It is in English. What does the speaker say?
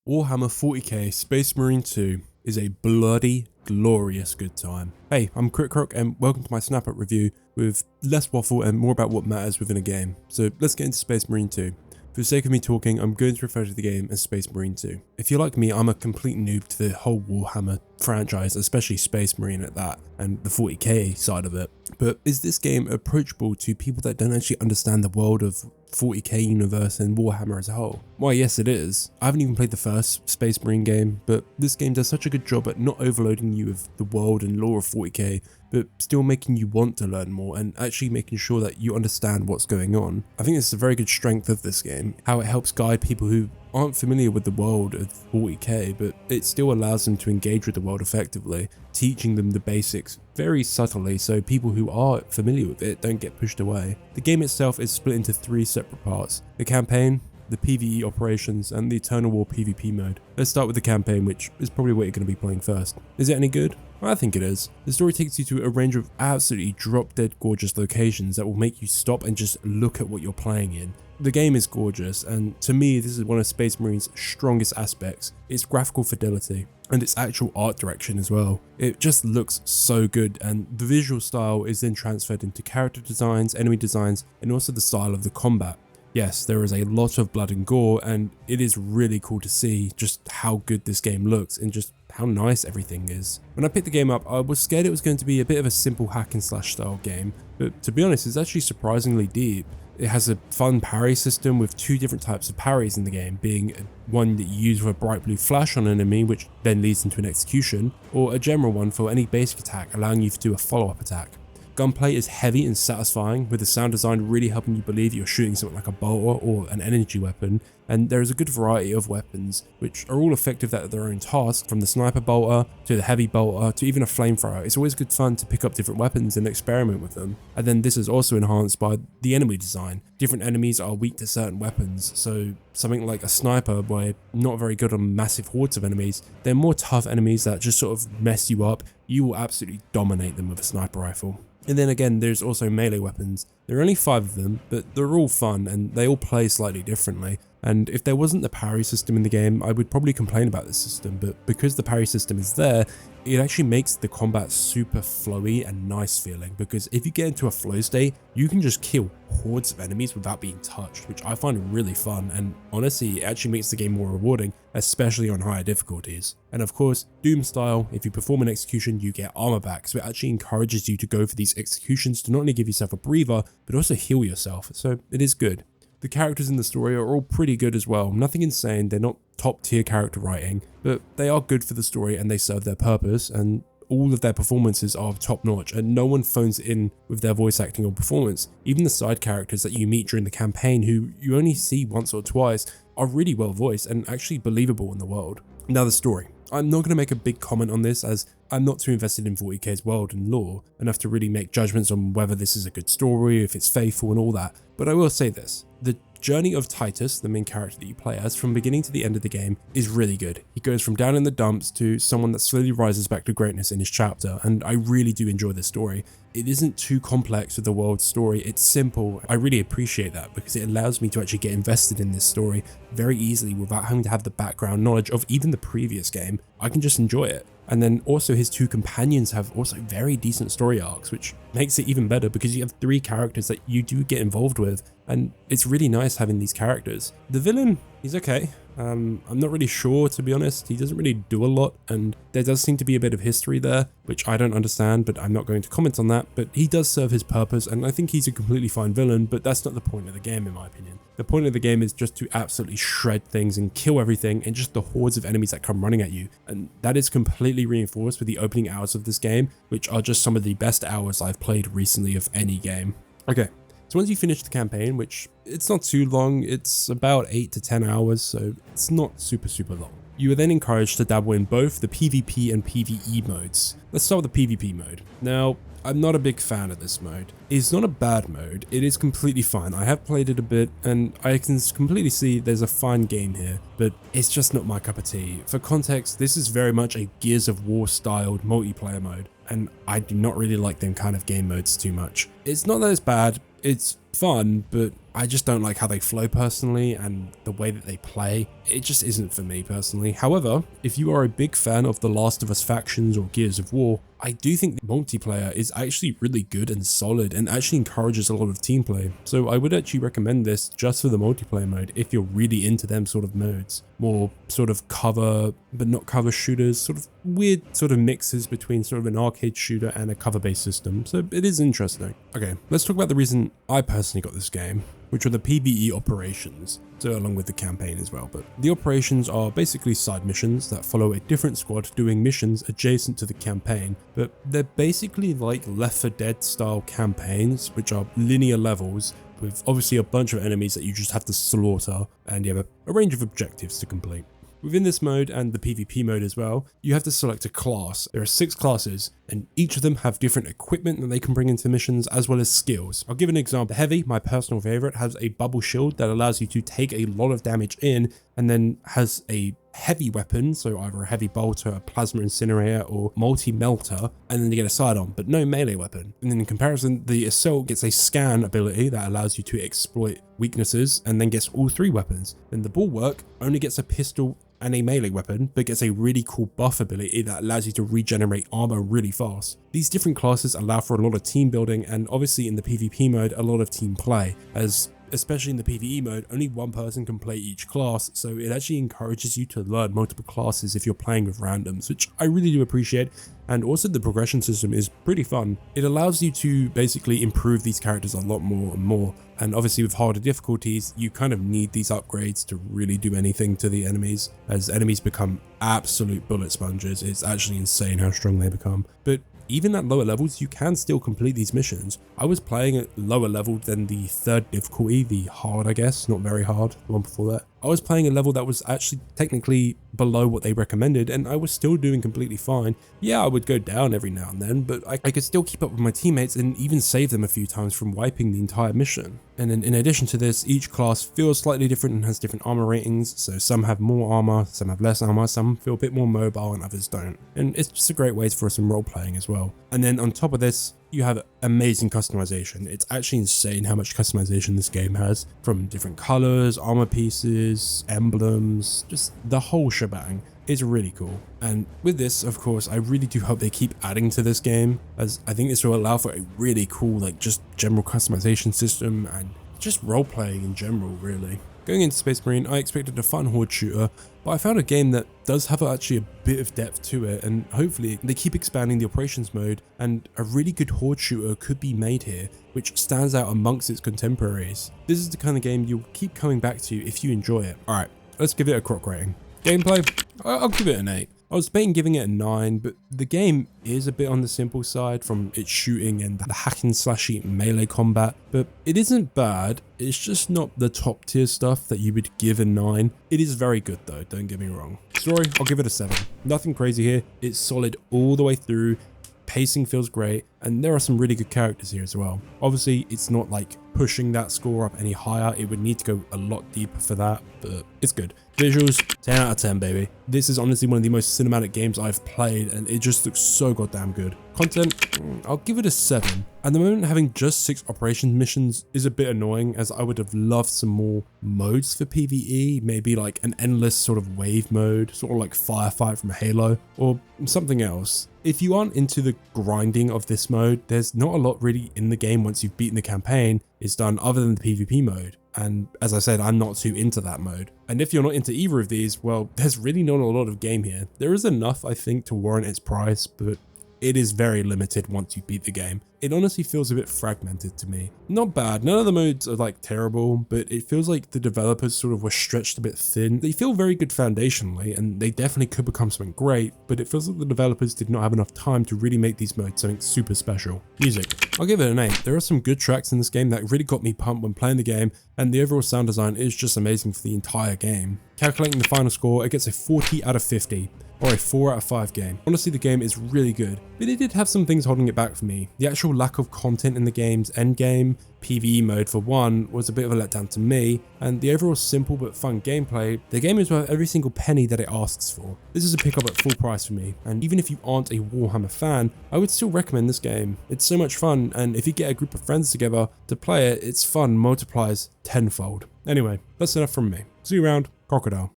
Warhammer 40k Space Marine 2 is a bloody glorious good time. Hey, I'm Croc and welcome to my snap up review with less waffle and more about what matters within a game. So let's get into Space Marine 2. For the sake of me talking, I'm going to refer to the game as Space Marine 2. If you're like me, I'm a complete noob to the whole Warhammer franchise, especially Space Marine at that, and the 40k side of it. But is this game approachable to people that don't actually understand the world of 40k universe and Warhammer as a whole? Why, yes it is. I haven't even played the first Space Marine game, but this game does such a good job at not overloading you with the world and lore of 40k, but still making you want to learn more and actually making sure that you understand what's going on. I think this is a very good strength of this game, how it helps guide people who aren't familiar with the world of 40k, but it still allows them to engage with the world effectively, teaching them the basics very subtly so people who are familiar with it don't get pushed away. The game itself is split into three separate parts: the campaign, the PvE operations, and the Eternal War PvP mode. Let's start with the campaign, which is probably what you're going to be playing first. Is it any good? Well, I think it is. The story takes you to a range of absolutely drop-dead gorgeous locations that will make you stop and just look at what you're playing in. The game is gorgeous, and to me this is one of Space Marine's strongest aspects, its graphical fidelity and its actual art direction as well. It just looks so good, and the visual style is then transferred into character designs, enemy designs, and also the style of the combat. Yes, there is a lot of blood and gore, and it is really cool to see just how good this game looks and just how nice everything is. When I picked the game up, I was scared it was going to be a bit of a simple hack and slash style game, but to be honest, it's actually surprisingly deep. It has a fun parry system with two different types of parries in the game, being one that you use with a bright blue flash on an enemy, which then leads into an execution, or a general one for any basic attack, allowing you to do a follow-up attack. Gunplay is heavy and satisfying, with the sound design really helping you believe you're shooting something like a bolter or an energy weapon, and there is a good variety of weapons, which are all effective at their own task, from the sniper bolter to the heavy bolter to even a flamethrower. It's always good fun to pick up different weapons and experiment with them. And then this is also enhanced by the enemy design. Different enemies are weak to certain weapons, so something like a sniper, where not very good on massive hordes of enemies, they're more tough enemies that just sort of mess you up. You will absolutely dominate them with a sniper rifle. And then again, there's also melee weapons. There are only 5 of them, but they're all fun and they all play slightly differently. And if there wasn't the parry system in the game, I would probably complain about this system, but because the parry system is there, it actually makes the combat super flowy and nice feeling, because if you get into a flow state, you can just kill hordes of enemies without being touched, which I find really fun, and honestly, it actually makes the game more rewarding, especially on higher difficulties. And of course, Doom style, if you perform an execution, you get armor back, so it actually encourages you to go for these executions to not only give yourself a breather, but also heal yourself, so it is good. The characters in the story are all pretty good as well. Nothing insane, they're not top tier character writing, but they are good for the story and they serve their purpose, and all of their performances are top notch, and no one phones it in with their voice acting or performance. Even the side characters that you meet during the campaign, who you only see once or twice, are really well voiced and actually believable in the world. Now the story. I'm not going to make a big comment on this, as I'm not too invested in 40k's world and lore enough to really make judgments on whether this is a good story, if it's faithful and all that, but I will say this: the journey of Titus, the main character that you play as, from beginning to the end of the game is really good. He goes from down in the dumps to someone that slowly rises back to greatness in his chapter, and I really do enjoy this story. It isn't too complex with the world story, it's simple. I really appreciate that, because it allows me to actually get invested in this story very easily without having to have the background knowledge of even the previous game. I can just enjoy it. And then also his 2 companions have also very decent story arcs, which makes it even better because you have 3 characters that you do get involved with, and it's really nice having these characters. The villain, he's okay. I'm not really sure, to be honest. He doesn't really do a lot, and there does seem to be a bit of history there, which I don't understand, but I'm not going to comment on that. But he does serve his purpose, and I think he's a completely fine villain, but that's not the point of the game in my opinion. The point of the game is just to absolutely shred things and kill everything and just the hordes of enemies that come running at you, and that is completely reinforced with the opening hours of this game, which are just some of the best hours I've played recently of any game. Okay. So once you finish the campaign, which it's not too long, it's about 8 to 10 hours, so it's not super long. You are then encouraged to dabble in both the PvP and PvE modes. Let's start with the PvP mode. Now, I'm not a big fan of this mode. It's not a bad mode, it is completely fine. I have played it a bit and I can completely see there's a fine game here, but it's just not my cup of tea. For context, this is very much a Gears of War styled multiplayer mode, and I do not really like them kind of game modes too much. It's not that it's bad, it's fun, but I just don't like how they flow personally, and the way that they play, it just isn't for me personally. However, if you are a big fan of the Last of Us factions or Gears of War, I do think the multiplayer is actually really good and solid and actually encourages a lot of team play. So I would actually recommend this just for the multiplayer mode if you're really into them sort of modes. More sort of cover, but not cover shooters, sort of weird sort of mixes between sort of an arcade shooter and a cover-based system. So it is interesting. Okay, let's talk about the reason I personally got this game, which are the PvE operations, so along with the campaign as well. But the operations are basically side missions that follow a different squad doing missions adjacent to the campaign, but they're basically like Left 4 Dead style campaigns, which are linear levels with obviously a bunch of enemies that you just have to slaughter, and you have a range of objectives to complete. Within this mode and the PvP mode as well, you have to select a class. There are 6 classes, and each of them have different equipment that they can bring into missions, as well as skills. I'll give an example. Heavy, my personal favorite, has a bubble shield that allows you to take a lot of damage in, and then has a heavy weapon, so either a heavy bolter, a plasma incinerator, or multi-melter, and then you get a sidearm, but no melee weapon. And then in comparison, the assault gets a scan ability that allows you to exploit weaknesses, and then gets all 3 weapons. Then the bulwark only gets a pistol and a melee weapon, but gets a really cool buff ability that allows you to regenerate armor really fast. These different classes allow for a lot of team building, and obviously in the PvP mode, a lot of team play, as especially in the PvE mode, only one person can play each class, so it actually encourages you to learn multiple classes if you're playing with randoms, which I really do appreciate. And also the progression system is pretty fun. It allows you to basically improve these characters a lot more and more, and obviously with harder difficulties, you kind of need these upgrades to really do anything to the enemies, as enemies become absolute bullet sponges. It's actually insane how strong they become. But even at lower levels, you can still complete these missions. I was playing at lower level than the 3rd difficulty, the hard, I guess, not very hard, the one before that. I was playing a level that was actually technically below what they recommended, and I was still doing completely fine. Yeah, I would go down every now and then, but I could still keep up with my teammates and even save them a few times from wiping the entire mission. And then in addition to this, each class feels slightly different and has different armor ratings, so some have more armor, some have less armor, some feel a bit more mobile and others don't. And it's just a great way for some role playing as well. And then on top of this, you have amazing customization. It's actually insane how much customization this game has, from different colors, armor pieces, emblems, just the whole shebang. It's really cool. And with this, of course, I really do hope they keep adding to this game, as I think this will allow for a really cool, like, just general customization system and just role playing in general, really. Going into Space Marine, I expected a fun horde shooter, but I found a game that does have actually a bit of depth to it, and hopefully they keep expanding the operations mode, and a really good horde shooter could be made here, which stands out amongst its contemporaries. This is the kind of game you'll keep coming back to if you enjoy it. Alright, let's give it a Croc rating. Gameplay, I'll give it an 8. I was debating giving it a 9, but the game is a bit on the simple side from its shooting and the hack and slashy melee combat, but it isn't bad. It's just not the top tier stuff that you would give a 9. It is very good though, don't get me wrong. Story, I'll give it a 7. Nothing crazy here. It's solid all the way through. Pacing feels great, and there are some really good characters here as well. Obviously, it's not like pushing that score up any higher. It would need to go a lot deeper for that, but it's good. Visuals, 10 out of 10, baby. This is honestly one of the most cinematic games I've played, and it just looks so goddamn good. Content, I'll give it a 7. At the moment, having just 6 operations missions is a bit annoying, as I would have loved some more modes for PvE, maybe like an endless sort of wave mode, sort of like Firefight from Halo, or something else. If you aren't into the grinding of this mode, there's not a lot really in the game once you've beaten the campaign is done other than the PvP mode. And as I said, I'm not too into that mode. And if you're not into either of these, well, there's really not a lot of game here. There is enough, I think, to warrant its price, but it is very limited once you beat the game. It honestly feels a bit fragmented to me. Not bad, none of the modes are like terrible, but it feels like the developers sort of were stretched a bit thin. They feel very good foundationally, and they definitely could become something great, but it feels like the developers did not have enough time to really make these modes something super special. Music, I'll give it an 8. There are some good tracks in this game that really got me pumped when playing the game, and the overall sound design is just amazing for the entire game. Calculating the final score, it gets a 40 out of 50. or a 4 out of 5 game. Honestly, the game is really good, but it did have some things holding it back for me. The actual lack of content in the game's endgame, PvE mode for one, was a bit of a letdown to me, and the overall simple but fun gameplay, the game is worth every single penny that it asks for. This is a pickup at full price for me, and even if you aren't a Warhammer fan, I would still recommend this game. It's so much fun, and if you get a group of friends together to play it, its fun multiplies tenfold. Anyway, that's enough from me. See you around, Crocodile.